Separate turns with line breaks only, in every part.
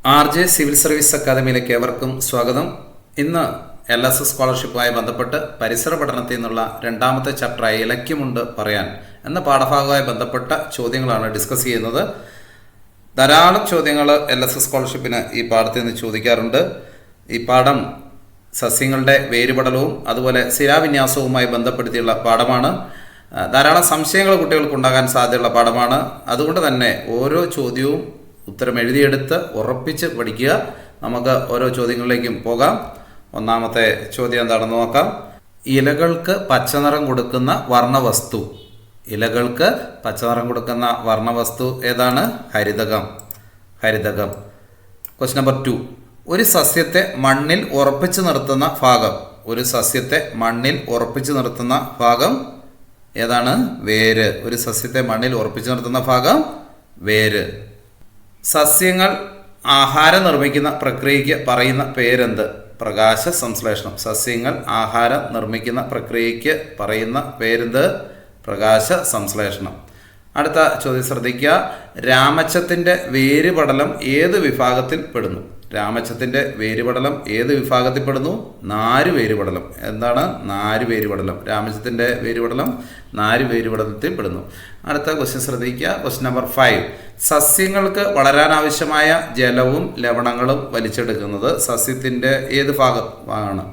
RJ civil service അക്കാദമിയിലേക്ക് ഏവർക്കും സ്വാഗതം. ഇന്ന് LS സ്കോളർഷിപ്പുമായി ബന്ധപ്പെട്ട് പരിസര പഠനത്തിൽ നിന്നുള്ള രണ്ടാമത്തെ ചാപ്റ്ററായ ഇലക്യമുണ്ട് പറയാൻ എന്ന പാഠഭാഗവുമായി ബന്ധപ്പെട്ട ചോദ്യങ്ങളാണ് ഡിസ്കസ് ചെയ്യുന്നത്. ധാരാളം ചോദ്യങ്ങൾ LS സ്കോളർഷിപ്പിന് ഈ പാഠത്തിൽ നിന്ന് ചോദിക്കാറുണ്ട്. ഈ പാഠം സസ്യങ്ങളുടെ വേരുപടലവും അതുപോലെ ശിലാവിന്യാസവുമായി ബന്ധപ്പെടുത്തിയുള്ള പാഠമാണ്. ധാരാളം സംശയങ്ങൾ കുട്ടികൾക്ക് ഉണ്ടാകാൻ സാധ്യതയുള്ള പാഠമാണ്. അതുകൊണ്ട് തന്നെ ഓരോ ചോദ്യവും ഉത്തരം എഴുതിയെടുത്ത് ഉറപ്പിച്ച് പഠിക്കുക. നമുക്ക് ഓരോ ചോദ്യങ്ങളിലേക്കും പോകാം. ഒന്നാമത്തെ ചോദ്യം എന്താണെന്ന് നോക്കാം. ഇലകൾക്ക് പച്ചനിറം കൊടുക്കുന്ന വർണ്ണവസ്തു. ഇലകൾക്ക് പച്ചനിറം കൊടുക്കുന്ന വർണ്ണവസ്തു ഏതാണ്? ഹരിതകം. Question number 2. ഒരു സസ്യത്തെ മണ്ണിൽ ഉറപ്പിച്ചു നിർത്തുന്ന ഭാഗം. ഒരു സസ്യത്തെ മണ്ണിൽ ഉറപ്പിച്ചു നിർത്തുന്ന ഭാഗം ഏതാണ്? വേര്. ഒരു സസ്യത്തെ മണ്ണിൽ ഉറപ്പിച്ചു നിർത്തുന്ന ഭാഗം വേര്. സസ്യങ്ങൾ ആഹാരം നിർമ്മിക്കുന്ന പ്രക്രിയയ്ക്ക് പറയുന്ന പേരെന്ത്? പ്രകാശ സംശ്ലേഷണം. സസ്യങ്ങൾ ആഹാരം നിർമ്മിക്കുന്ന പ്രക്രിയയ്ക്ക് പറയുന്ന പേരെന്ത്? പ്രകാശ സംശ്ലേഷണം. അടുത്ത ചോദ്യം ശ്രദ്ധിക്കുക. രാമച്ചത്തിൻ്റെ വേരുപടലം ഏത് വിഭാഗത്തിൽ പെടുന്നു? രാമച്ചത്തിൻ്റെ വേരുപടലം ഏത് വിഭാഗത്തിൽ പെടുന്നു? നാരുവേരുപടലം. എന്താണ്? നാരുവേരുപടലം. രാമച്ചത്തിൻ്റെ വേരുപടലം നാരുവേരുപടലത്തിൽ പെടുന്നു. അടുത്ത ക്വസ്റ്റ്യൻ ശ്രദ്ധിക്കുക. Question number 5. സസ്യങ്ങൾക്ക് വളരാനാവശ്യമായ ജലവും ലവണങ്ങളും വലിച്ചെടുക്കുന്നത് സസ്യത്തിൻ്റെ ഏത് ഭാഗമാണ്?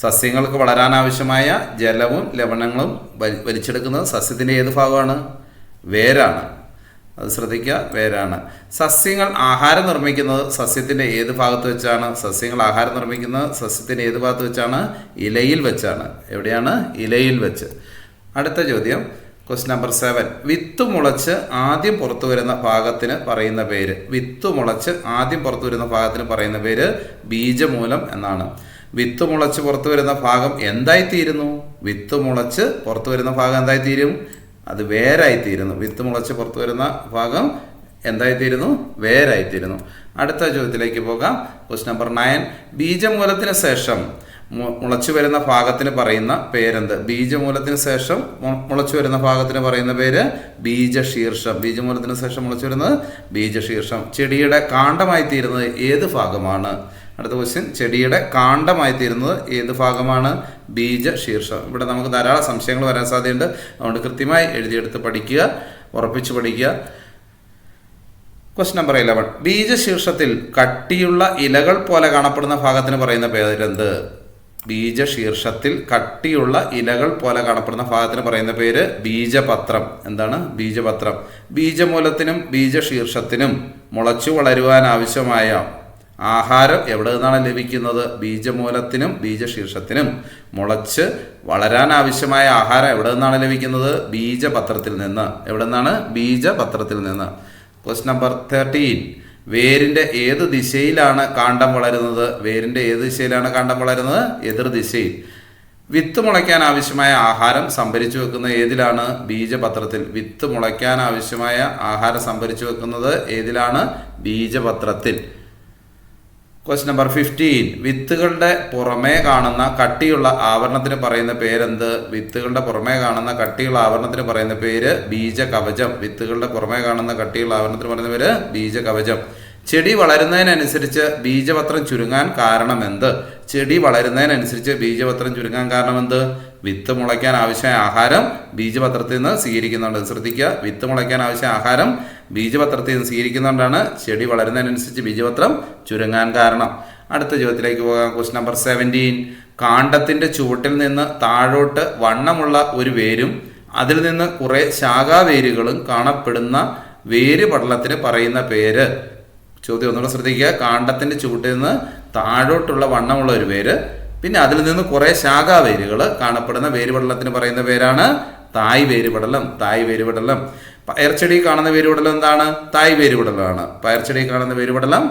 സസ്യങ്ങൾക്ക് വളരാനാവശ്യമായ ജലവും ലവണങ്ങളും വലിച്ചെടുക്കുന്നത് സസ്യത്തിൻ്റെ ഏത് ഭാഗമാണ്? വേരാണ്. അത് ശ്രദ്ധിക്കുക, വേരാണ്. സസ്യങ്ങൾ ആഹാരം നിർമ്മിക്കുന്നത് സസ്യത്തിൻ്റെ ഏത് ഭാഗത്ത് വെച്ചാണ്? സസ്യങ്ങൾ ആഹാരം നിർമ്മിക്കുന്നത് സസ്യത്തിൻ്റെ ഏത് ഭാഗത്ത് വെച്ചാണ്? ഇലയിൽ വെച്ചാണ്. എവിടെയാണ്? ഇലയിൽ വെച്ച്. അടുത്ത ചോദ്യം ക്വസ്റ്റ്യൻ നമ്പർ 7. വിത്ത് മുളച്ച് ആദ്യം പുറത്തു വരുന്ന ഭാഗത്തിന് പറയുന്ന പേര്. വിത്ത് മുളച്ച് ആദ്യം പുറത്തു വരുന്ന ഭാഗത്തിന് പറയുന്ന പേര് ബീജമൂലം എന്നാണ്. വിത്ത് മുളച്ച് പുറത്തു വരുന്ന ഭാഗം എന്തായിത്തീരുന്നു? വിത്ത് മുളച്ച് പുറത്തു വരുന്ന ഭാഗം എന്തായിത്തീരും? അത് വേരായിത്തീരുന്നു. വിത്ത് മുളച്ച് പുറത്തു വരുന്ന ഭാഗം എന്തായിത്തീരുന്നു? വേരായിത്തീരുന്നു. അടുത്ത ചോദ്യത്തിലേക്ക് പോകാം. Question number 9. ബീജമൂലത്തിന് ശേഷം മുളച്ചു വരുന്ന ഭാഗത്തിന് പറയുന്ന പേരെന്ത്? ബീജമൂലത്തിന് ശേഷം മുളച്ചു വരുന്ന ഭാഗത്തിന് പറയുന്ന പേര് ബീജശീർഷം. ബീജമൂലത്തിന് ശേഷം മുളച്ചു വരുന്നത് ബീജശീർഷം. ചെടിയുടെ കാണ്ഡമായി തീരുന്നത് ഏത് ഭാഗമാണ്? അടുത്ത ക്വസ്റ്റ്യൻ. ചെടിയുടെ കാണ്ഡമായി തീരുന്നത് ഏത് ഭാഗമാണ്? ബീജശീർഷം. ഇവിടെ നമുക്ക് ധാരാളം സംശയങ്ങൾ വരാൻ സാധ്യതയുണ്ട്. അതുകൊണ്ട് കൃത്യമായി എഴുതിയെടുത്ത് പഠിക്കുക, ഉറപ്പിച്ച് പഠിക്കുക. Question number 11. ബീജശീർഷത്തിൽ കട്ടിയുള്ള ഇലകൾ പോലെ കാണപ്പെടുന്ന ഭാഗത്തിന് പറയുന്ന പേരെന്ത്? ബീജശീർഷത്തിൽ കട്ടിയുള്ള ഇലകൾ പോലെ കാണപ്പെടുന്ന ഭാഗത്തിന് പറയുന്ന പേര് ബീജപത്രം. എന്താണ്? ബീജപത്രം. ബീജമൂലത്തിനും ബീജശീർഷത്തിനും മുളച്ചു വളരുവാൻ ആവശ്യമായ ആഹാരം എവിടെ നിന്നാണ് ലഭിക്കുന്നത്? ബീജമൂലത്തിനും ബീജശീർഷത്തിനും മുളച്ച് വളരാൻ ആവശ്യമായ ആഹാരം എവിടെ നിന്നാണ് ലഭിക്കുന്നത്? ബീജപത്രത്തിൽ നിന്ന്. എവിടെ നിന്നാണ്? ബീജപത്രത്തിൽ നിന്ന്. Question number 13. വേരിൻ്റെ ഏത് ദിശയിലാണ് കാണ്ഡം വളരുന്നത്? വേരിൻ്റെ ഏത് ദിശയിലാണ് കാണ്ഡം വളരുന്നത്? എതിർദിശയിൽ. വിത്ത് മുളയ്ക്കാൻ ആവശ്യമായ ആഹാരം സംഭരിച്ചു വെക്കുന്നത് ഏതിലാണ്? ബീജപത്രത്തിൽ. വിത്ത് മുളയ്ക്കാൻ ആവശ്യമായ ആഹാരം സംഭരിച്ചു വെക്കുന്നത് ഏതിലാണ്? ബീജപത്രത്തിൽ. Question number 15. വിത്തുകളുടെ പുറമേ കാണുന്ന കട്ടിയുള്ള ആവരണത്തിന് പറയുന്ന പേരെന്ത്? വിത്തുകളുടെ പുറമേ കാണുന്ന കട്ടിയുള്ള ആവരണത്തിന് പറയുന്ന പേര് ബീജകവചം. വിത്തുകളുടെ പുറമേ കാണുന്ന കട്ടിയുള്ള ആവരണത്തിന് പറയുന്ന പേര് ബീജകവചം. ചെടി വളരുന്നതിനനുസരിച്ച് ബീജപത്രം ചുരുങ്ങാൻ കാരണമെന്ത്? ചെടി വളരുന്നതിനനുസരിച്ച് ബീജപത്രം ചുരുങ്ങാൻ കാരണമെന്ത്? വിത്ത് മുളയ്ക്കാൻ ആവശ്യമായ ആഹാരം ബീജപത്രത്തിൽ നിന്ന് സ്വീകരിക്കുന്നുണ്ട്. ശ്രദ്ധിക്കുക, വിത്ത് മുളയ്ക്കാൻ ആവശ്യമായ ആഹാരം ബീജപത്രത്തിൽ നിന്ന് സ്വീകരിക്കുന്നതുകൊണ്ടാണ് ചെടി വളരുന്നതിനനുസരിച്ച് ബീജപത്രം ചുരുങ്ങാൻ കാരണം. അടുത്ത ചോദ്യത്തിലേക്ക് പോകാം. Question number 17. കാണ്ഡത്തിൻ്റെ ചുവട്ടിൽ നിന്ന് താഴോട്ട് വണ്ണമുള്ള ഒരു വേരും അതിൽ നിന്ന് കുറേ ശാഖാവേരുകളും കാണപ്പെടുന്ന വേരുപടലത്തിന് പറയുന്ന പേര്. ചോദ്യം ഒന്നുകൂടെ ശ്രദ്ധിക്കുക. കാണ്ഡത്തിൻ്റെ ചുവട്ടിൽ നിന്ന് താഴോട്ടുള്ള വണ്ണമുള്ള ഒരു വേര്, പിന്നെ അതിൽ നിന്ന് കുറേ ശാഖാവേരുകൾ കാണപ്പെടുന്ന വേരുപടലത്തിന് പറയുന്ന പേരാണ് തായ് വേരുപടലം. തായ് വേരുപടലം. പയർച്ചെടി കാണുന്ന വേരുപടലം എന്താണ്? തായ് വേരുപടലമാണ്. പയർച്ചെടി കാണുന്ന വേരുപടലം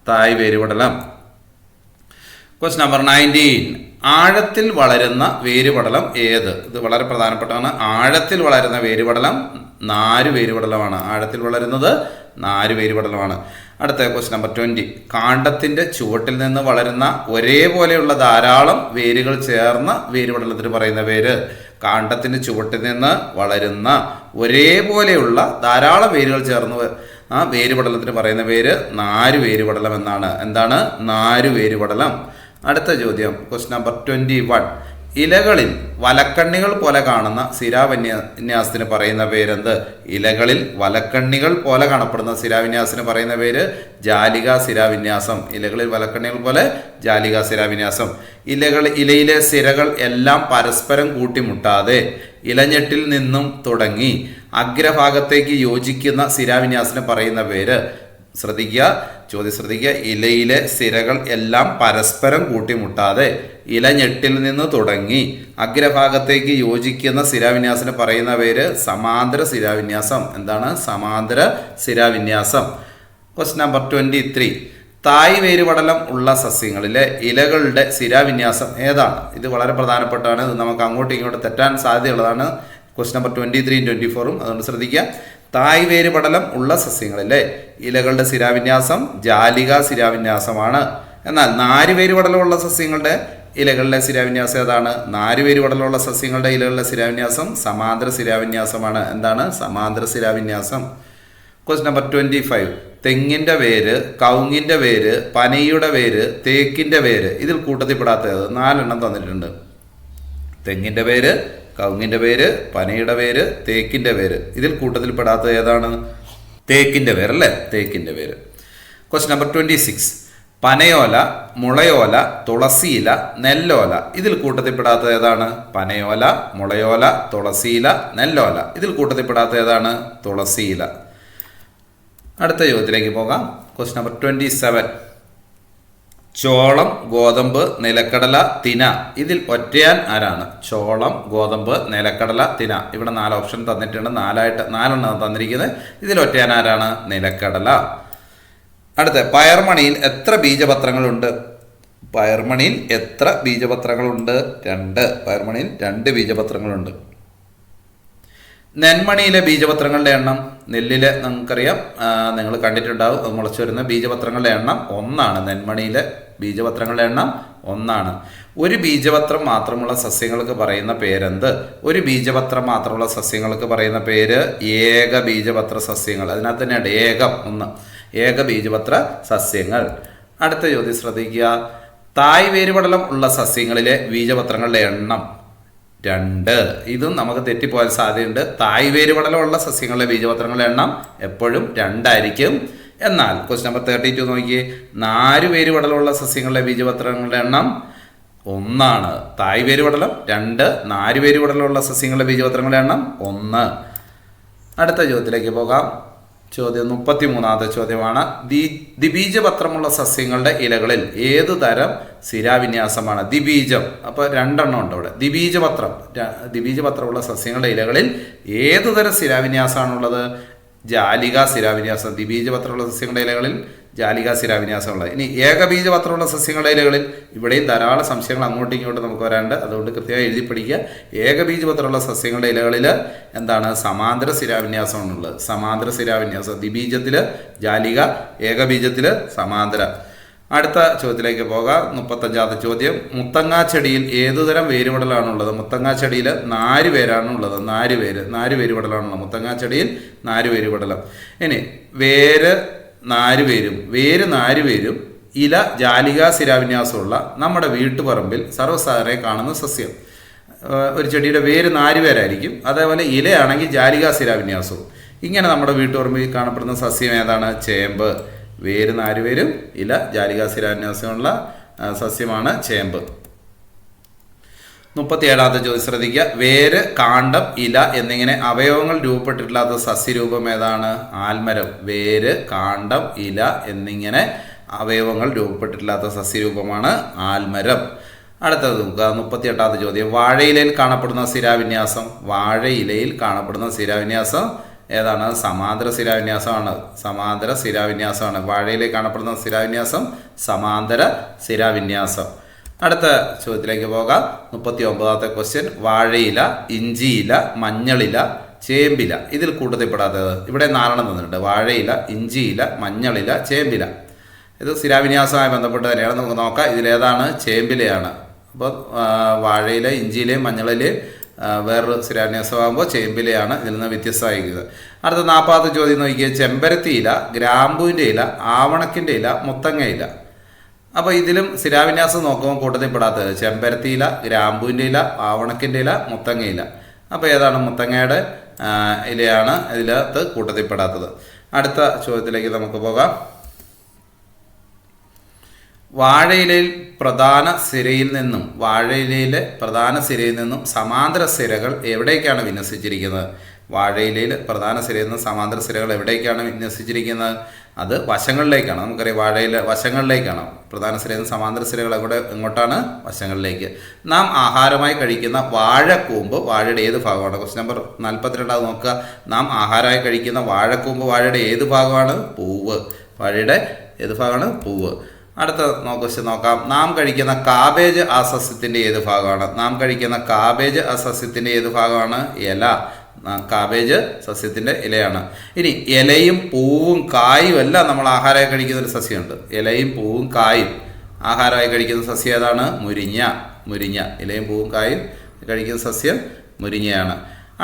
തായ് വേരുപടലം. Question number 19. ആഴത്തിൽ വളരുന്ന വേരുപടലം ഏത്? ഇത് വളരെ പ്രധാനപ്പെട്ടതാണ്. ആഴത്തിൽ വളരുന്ന വേരുപടലം നാരുവേരുപടലമാണ്. ആഴത്തിൽ വളരുന്നത് നാരുവേരുപടലമാണ്. അടുത്ത ക്വസ്റ്റ്യൻ നമ്പർ 20. കാണ്ഡത്തിൻ്റെ ചുവട്ടിൽ നിന്ന് വളരുന്ന ഒരേപോലെയുള്ള ധാരാളം വേരുകൾ ചേർന്ന വേരുപടലത്തിന് പറയുന്ന പേര്. കാണ്ഡത്തിൻ്റെ ചുവട്ടിൽ നിന്ന് വളരുന്ന ഒരേപോലെയുള്ള ധാരാളം വേരുകൾ ചേർന്ന് ആ വേരുപടലത്തിന് പറയുന്ന പേര് നാരുവേരുപടലം എന്നാണ്. എന്താണ്? നാരുവേരുപടലം. അടുത്ത ചോദ്യം, ക്വസ്റ്റ്യൻ നമ്പർ 21. ഇലകളിൽ വലക്കണ്ണികൾ പോലെ കാണുന്ന ശിരാവിന്യാസത്തിന് പറയുന്ന പേരെന്ത്? ഇലകളിൽ വലക്കണ്ണികൾ പോലെ കാണപ്പെടുന്ന ശിരാവിന്യാസത്തിന് പറയുന്ന പേര് ജാലികാ ശിരാവിന്യാസം. ഇലകളിൽ വലക്കണ്ണികൾ പോലെ ജാലികാ ശിരാവിന്യാസം. ഇലയിലെ സിരകൾ എല്ലാം പരസ്പരം കൂട്ടിമുട്ടാതെ ഇലഞ്ഞെട്ടിൽ നിന്നും തുടങ്ങി അഗ്രഭാഗത്തേക്ക് യോജിക്കുന്ന ശിരാവിന്യാസത്തിന് പറയുന്ന പേര്, ശ്രദ്ധിക്കുക, ചോദ്യം ശ്രദ്ധിക്കുക, ഇലയിലെ സിരകൾ എല്ലാം പരസ്പരം കൂട്ടിമുട്ടാതെ ഇലഞ്ഞെട്ടിൽ നിന്ന് തുടങ്ങി അഗ്രഭാഗത്തേക്ക് യോജിക്കുന്ന ശിരാവിന്യാസത്തിന് പറയുന്ന പേര് സമാന്തര ശിരാവിന്യാസം. എന്താണ്? സമാന്തര ശിരാവിന്യാസം. Question number 23. തായ് വേരുപടലം ഉള്ള സസ്യങ്ങളിലെ ഇലകളുടെ ശിരാവിന്യാസം ഏതാണ്? ഇത് വളരെ പ്രധാനപ്പെട്ടാണ്. ഇത് നമുക്ക് അങ്ങോട്ടും ഇങ്ങോട്ടും തെറ്റാൻ സാധ്യതയുള്ളതാണ്. ക്വസ്റ്റ്യൻ നമ്പർ 23 24, അതുകൊണ്ട് ശ്രദ്ധിക്കുക. തായ് വേരുപടലം ഉള്ള സസ്യങ്ങളിലെ ഇലകളുടെ ശിരാവിന്യാസം ജാലികാ ശിരാവിന്യാസമാണ്. എന്നാൽ നാരുവേരുപടലമുള്ള സസ്യങ്ങളുടെ ഇലകളിലെ ശിരാവിന്യാസം ഏതാണ്? നാരുവേരുപടലമുള്ള സസ്യങ്ങളുടെ ഇലകളുടെ ശിരാവിന്യാസം സമാന്തര ശിരാവിന്യാസമാണ്. എന്താണ്? സമാന്തര ശിരാവിന്യാസം. Question number 25. തെങ്ങിൻ്റെ വേര്, കവുങ്ങിൻ്റെ വേര്, പനയുടെ വേര്, തേക്കിൻ്റെ വേര്, ഇതിൽ കൂട്ടത്തിൽപ്പെടാത്തത് 4 തന്നിട്ടുണ്ട്. തെങ്ങിൻ്റെ വേര്, കവുങ്ങിൻ്റെ വേര്, പനയുടെ വേര്, തേക്കിൻ്റെ വേര്, ഇതിൽ കൂട്ടത്തിൽപ്പെടാത്തത് ഏതാണ്? തേക്കിൻ്റെ വേര് അല്ലേ? തേക്കിൻ്റെ വേര്. Question number 26. പനയോല, മുളയോല, തുളസിയില, നെല്ലോല, ഇതിൽ കൂട്ടത്തിൽപ്പെടാത്തത് ഏതാണ്? പനയോല, മുളയോല, തുളസിയില, നെല്ലോല, ഇതിൽ കൂട്ടത്തിൽപ്പെടാത്തത് ഏതാണ്? തുളസിയില. അടുത്ത ചോദ്യത്തിലേക്ക് പോകാം. Question number 27. ചോളം, ഗോതമ്പ്, നിലക്കടല, തിന, ഇതിൽ ഒറ്റയാൻ ആരാണ്? ചോളം, ഗോതമ്പ്, നിലക്കടല, തിന. ഇവിടെ 4 ഓപ്ഷൻ തന്നിട്ടുണ്ട്. 4 തന്നിരിക്കുന്നത്. ഇതിൽ ഒറ്റയാൻ ആരാണ്? നിലക്കടല. അടുത്ത, പയർമണിയിൽ എത്ര ബീജപത്രങ്ങളുണ്ട്? പയർമണിയിൽ എത്ര ബീജപത്രങ്ങളുണ്ട്? 2. പയർമണിയിൽ 2 ബീജപത്രങ്ങളുണ്ട്. നെന്മണിയിലെ ബീജപത്രങ്ങളുടെ എണ്ണം, നെല്ലിലെ നമുക്കറിയാം, നിങ്ങൾ കണ്ടിട്ടുണ്ടാവും, മുളച്ചു വരുന്ന ബീജപത്രങ്ങളുടെ എണ്ണം 1. നെന്മണിയിലെ ബീജപത്രങ്ങളുടെ എണ്ണം 1. ഒരു ബീജപത്രം മാത്രമുള്ള സസ്യങ്ങൾക്ക് പറയുന്ന പേരെന്ത്? ഒരു ബീജപത്രം മാത്രമുള്ള സസ്യങ്ങൾക്ക് പറയുന്ന പേര് ഏക ബീജപത്ര സസ്യങ്ങൾ. അതിനകത്ത് തന്നെയാണ് ഏകം 1. ഏക ബീജപത്ര സസ്യങ്ങൾ. അടുത്ത ചോദ്യം ശ്രദ്ധിക്കുക. തായ് വേരുപടലം ഉള്ള സസ്യങ്ങളിലെ ബീജപത്രങ്ങളുടെ എണ്ണം 2. ഇതും നമുക്ക് തെറ്റിപ്പോകാൻ സാധ്യതയുണ്ട്. തായ് വേരുപടലമുള്ള സസ്യങ്ങളിലെ ബീജപത്രങ്ങളുടെ എണ്ണം എപ്പോഴും 2 ആയിരിക്കും. എന്നാൽ ക്വസ്റ്റ്യൻ നമ്പർ 32 നോക്കിയേ. നാരുവേരുപടലമുള്ള സസ്യങ്ങളിലെ ബീജപത്രങ്ങളുടെ എണ്ണം 1. തായ് വേരുപടലം 2, നാരുവേരുപടലമുള്ള സസ്യങ്ങളിലെ ബീജപത്രങ്ങളുടെ എണ്ണം 1. അടുത്ത ചോദ്യത്തിലേക്ക് പോകാം. ചോദ്യം 33ാമത്തെ ചോദ്യമാണ്. ദ്വിബീജപത്രമുള്ള സസ്യങ്ങളുടെ ഇലകളിൽ ഏതു തരം ശിരാവിന്യാസമാണ്? ദ്വിബീജം, അപ്പോൾ 2 ഉണ്ട് ഇവിടെ. ദ്വിബീജപത്രമുള്ള സസ്യങ്ങളുടെ ഇലകളിൽ ഏതു തരം ശിരാവിന്യാസമാണുള്ളത്? ജാലികാ ശിരാവിന്യാസം. ദ്വിബീജപത്രമുള്ള സസ്യങ്ങളുടെ ഇലകളിൽ ജാലികാ ശിരാവിന്യാസമുള്ളത്. ഇനി ഏകബീജപത്രമുള്ള സസ്യങ്ങളുടെ ഇലകളിൽ ഇവിടെയും ധാരാളം സംശയങ്ങൾ അങ്ങോട്ടും ഇങ്ങോട്ടും നമുക്ക് വരാണ്ട്, അതുകൊണ്ട് കൃത്യമായി എഴുതി പഠിക്കുക. ഏകബീജപത്രമുള്ള സസ്യങ്ങളുടെ ഇലകളിൽ എന്താണ്? സമാന്തര ശിരാവിന്യാസമാണുള്ളത്. സമാന്തര ശിരാവിന്യാസം. ദ്വിബീജത്തിൽ ജാലിക, ഏകബീജത്തിൽ സമാന്തര. അടുത്ത ചോദ്യത്തിലേക്ക് പോകാം. 35ാമത്തെ ചോദ്യം. മുത്തങ്ങാച്ചെടിയിൽ ഏതുതരം വേരുപടലാണുള്ളത്? മുത്തങ്ങാച്ചെടിയിൽ 4 വേരാണുള്ളത്. 4 വേരുപടലാണുള്ളത്. മുത്തങ്ങാച്ചെടിയിൽ 4 വേരുപടലം. ഇനി വേര് 4 വേരും, വേര് 4 വേരും, ഇല ജാലികാ ശിരാവിന്യാസമുള്ള നമ്മുടെ വീട്ടുപറമ്പിൽ സർവ്വസാധാരണ കാണുന്ന സസ്യം. ഒരു ചെടിയുടെ വേര് 4 വേരായിരിക്കും. അതേപോലെ ഇലയാണെങ്കിൽ ജാലികാ ശിരാവിന്യാസവും. ഇങ്ങനെ നമ്മുടെ വീട്ടുപറമ്പിൽ കാണപ്പെടുന്ന സസ്യം ഏതാണ്? ചേമ്പ്. വേര് 4 വേരും, ഇല ജാലികാ ശിരാവിന്യാസമുള്ള സസ്യമാണ് ചേമ്പ്. 37ാമത്തെ ചോദ്യം ശ്രദ്ധിക്കുക. വേര്, കാണ്ഡം, ഇല എന്നിങ്ങനെ അവയവങ്ങൾ രൂപപ്പെട്ടിട്ടില്ലാത്ത സസ്യരൂപം ഏതാണ്? ആൽമരം. വേര്, കാണ്ഡം, ഇല എന്നിങ്ങനെ അവയവങ്ങൾ രൂപപ്പെട്ടിട്ടില്ലാത്ത സസ്യരൂപമാണ് ആൽമരം. അടുത്തത് നോക്കുക. 38ാമത്തെ ചോദ്യം. വാഴയിലയിൽ കാണപ്പെടുന്ന ശിരാവിന്യാസം. വാഴയിലയിൽ കാണപ്പെടുന്ന ശിരാവിന്യാസം ഏതാണ്? സമാന്തര ശിരാവിന്യാസമാണ്. സമാന്തര ശിരാവിന്യാസമാണ്. വാഴയിലയിൽ കാണപ്പെടുന്ന ശിരാവിന്യാസം സമാന്തര ശിരാവിന്യാസം. അടുത്ത ചോദ്യത്തിലേക്ക് പോകാം. 39ാമത്തെ ക്വസ്റ്റ്യൻ. വാഴയില, ഇഞ്ചിയില, മഞ്ഞളില, ചേമ്പില, ഇതിൽ കൂട്ടത്തിൽപ്പെടാത്തത്. ഇവിടെ 4 തന്നിട്ടുണ്ട്. വാഴയില, ഇഞ്ചിയില, മഞ്ഞളില, ചേമ്പില. ഇത് ശിരാവിന്യാസവുമായി ബന്ധപ്പെട്ട് തന്നെയാണ്. നമുക്ക് നോക്കാം ഇതിലേതാണ്? ചേമ്പിലയാണ്. അപ്പോൾ വാഴയില, ഇഞ്ചിയിലെയും മഞ്ഞളിലെയും വേറൊരു ശിരാവിന്യാസമാകുമ്പോൾ ചേമ്പിലയാണ് ഇതിൽ നിന്ന് വ്യത്യസ്തമായിരിക്കുന്നത്. അടുത്ത 40ാമത്തെ ചോദ്യം നോക്കിയാൽ ചെമ്പരത്തി ഇല, ഗ്രാമ്പൂവിൻ്റെ ഇല, ആവണക്കിൻ്റെ ഇല, മുത്തങ്ങ ഇല. അപ്പോൾ ഇതിലും ശിലാവിന്യാസം നോക്കുമ്പോൾ കൂട്ടത്തിൽപ്പെടാത്തത് ചെമ്പരത്തി ഇല, ഗ്രാമ്പൂവിൻ്റെ ഇല, ആവണക്കിൻ്റെ ഇല, മുത്തങ്ങ ഇല. അപ്പോൾ ഏതാണ് മുത്തങ്ങയുടെ ഇലയാണ് ഇതിനകത്ത് കൂട്ടത്തിൽപ്പെടാത്തത്. അടുത്ത ചോദ്യത്തിലേക്ക് നമുക്ക് പോകാം. വാഴയിലയിൽ പ്രധാന സിരയിൽ നിന്നും സമാന്തര സിരകൾ എവിടേക്കാണ് വിന്യസിച്ചിരിക്കുന്നത്? വാഴയിലയിൽ പ്രധാന സിരയിൽ നിന്ന് സമാന്തര സിരകൾ എവിടേക്കാണ് വിന്യസിച്ചിരിക്കുന്നത്? അത് വശങ്ങളിലേക്കാണ്. നമുക്കറിയാം വാഴയില വശങ്ങളിലേക്കാണ്. പ്രധാന സിരയിൽ നിന്ന് സമാന്തര സിരകൾ എങ്ങോട്ടാണ്? വശങ്ങളിലേക്ക്. നാം ആഹാരമായി കഴിക്കുന്ന വാഴക്കൂമ്പ് വാഴയുടെ ഏത് ഭാഗമാണ്? ക്വസ്റ്റ്യൻ നമ്പർ 42 നോക്കുക. നാം ആഹാരമായി കഴിക്കുന്ന വാഴക്കൂമ്പ് വാഴയുടെ ഏത് ഭാഗമാണ്? പൂവ്. വാഴയുടെ ഏത് ഭാഗമാണ്? പൂവ്. അടുത്ത ക്വസ്റ്റ്യൻ നോക്കാം. നാം കഴിക്കുന്ന കാബേജ് ആ സസ്യത്തിൻ്റെ ഏത് ഭാഗമാണ്? ഏത് ഭാഗമാണ്? ഇല. കാബേജ് സസ്യത്തിൻ്റെ ഇലയാണ്. ഇനി ഇലയും പൂവും കായും എല്ലാം നമ്മൾ ആഹാരമായി കഴിക്കുന്ന ഒരു സസ്യമുണ്ട്. ഇലയും പൂവും കായും ആഹാരമായി കഴിക്കുന്ന സസ്യം ഏതാണ്? മുരിങ്ങ. ഇലയും പൂവും കായും കഴിക്കുന്ന സസ്യം മുരിങ്ങയാണ്.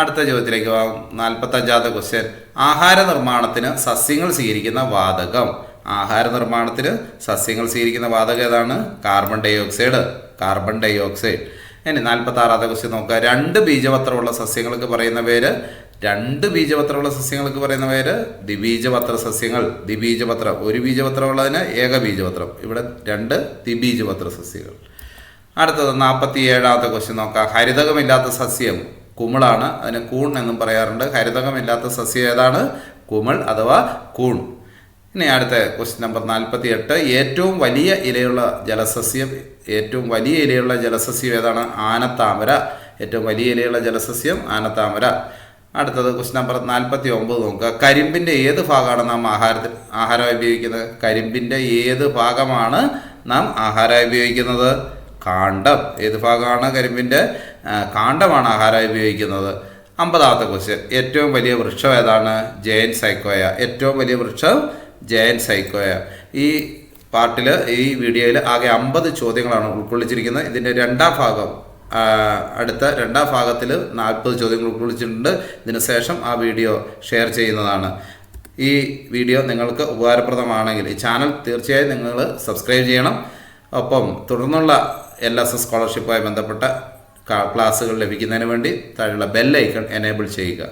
അടുത്ത ചോദ്യത്തിലേക്ക് പോകാം. 45ാമത്തെ ക്വസ്റ്റ്യൻ. ആഹാര നിർമ്മാണത്തിന് സസ്യങ്ങൾ സ്വീകരിക്കുന്ന വാതകം ഏതാണ്? Carbon dioxide. ഇനി 46ാമത്തെ ക്വസ്റ്റ്യൻ നോക്കുക. രണ്ട് ബീജപത്രമുള്ള സസ്യങ്ങൾക്ക് പറയുന്ന പേര് ദ്വിബീജപത്ര സസ്യങ്ങൾ. ഒരു ബീജപത്രമുള്ളതിന് ഏകബീജപത്രം. ഇവിടെ 2 ദ്വിബീജപത്ര സസ്യങ്ങൾ. അടുത്തത് 47ാമത്തെ ക്വസ്റ്റ്യൻ നോക്കാം. ഹരിതകമില്ലാത്ത സസ്യം കുമിളാണ്. അതിന് കൂൺ എന്നും പറയാറുണ്ട്. ഹരിതകമില്ലാത്ത സസ്യം ഏതാണ്? കുമിൾ അഥവാ കൂൺ. ഇനി അടുത്ത ക്വസ്റ്റ്യൻ നമ്പർ 48. ഏറ്റവും വലിയ ഇലയുള്ള ജലസസ്യം ഏതാണ്? ആനത്താമര. അടുത്തത് ക്വസ്റ്റ്യൻ നമ്പർ 49 നോക്കുക. കരിമ്പിൻ്റെ ഏത് ഭാഗമാണ് നാം ആഹാരമായി ഉപയോഗിക്കുന്നത്? കാണ്ഡം. ഏത് ഭാഗമാണ്? കരിമ്പിൻ്റെ കാണ്ഡമാണ് ആഹാരമായി ഉപയോഗിക്കുന്നത്. 50ാമത്തെ ക്വസ്റ്റ്യൻ. ഏറ്റവും വലിയ വൃക്ഷം ഏതാണ്? ജയന്റ് സൈക്കോയ. ഈ വീഡിയോയിൽ ആകെ 50 ചോദ്യങ്ങളാണ് ഉൾക്കൊള്ളിച്ചിരിക്കുന്നത്. ഇതിൻ്റെ രണ്ടാം ഭാഗത്തിൽ 40 ചോദ്യങ്ങൾ ഉൾക്കൊള്ളിച്ചിട്ടുണ്ട്. ഇതിന് ശേഷം ആ വീഡിയോ ഷെയർ ചെയ്യുന്നതാണ്. ഈ വീഡിയോ നിങ്ങൾക്ക് ഉപകാരപ്രദമാണെങ്കിൽ ഈ ചാനൽ തീർച്ചയായും നിങ്ങൾ സബ്സ്ക്രൈബ് ചെയ്യണം. ഒപ്പം തുടർന്നുള്ള LSS സ്കോളർഷിപ്പുമായി ബന്ധപ്പെട്ട ക്ലാസ്സുകൾ ലഭിക്കുന്നതിന് വേണ്ടി താഴെയുള്ള ബെൽ ഐക്കൺ എനേബിൾ ചെയ്യുക.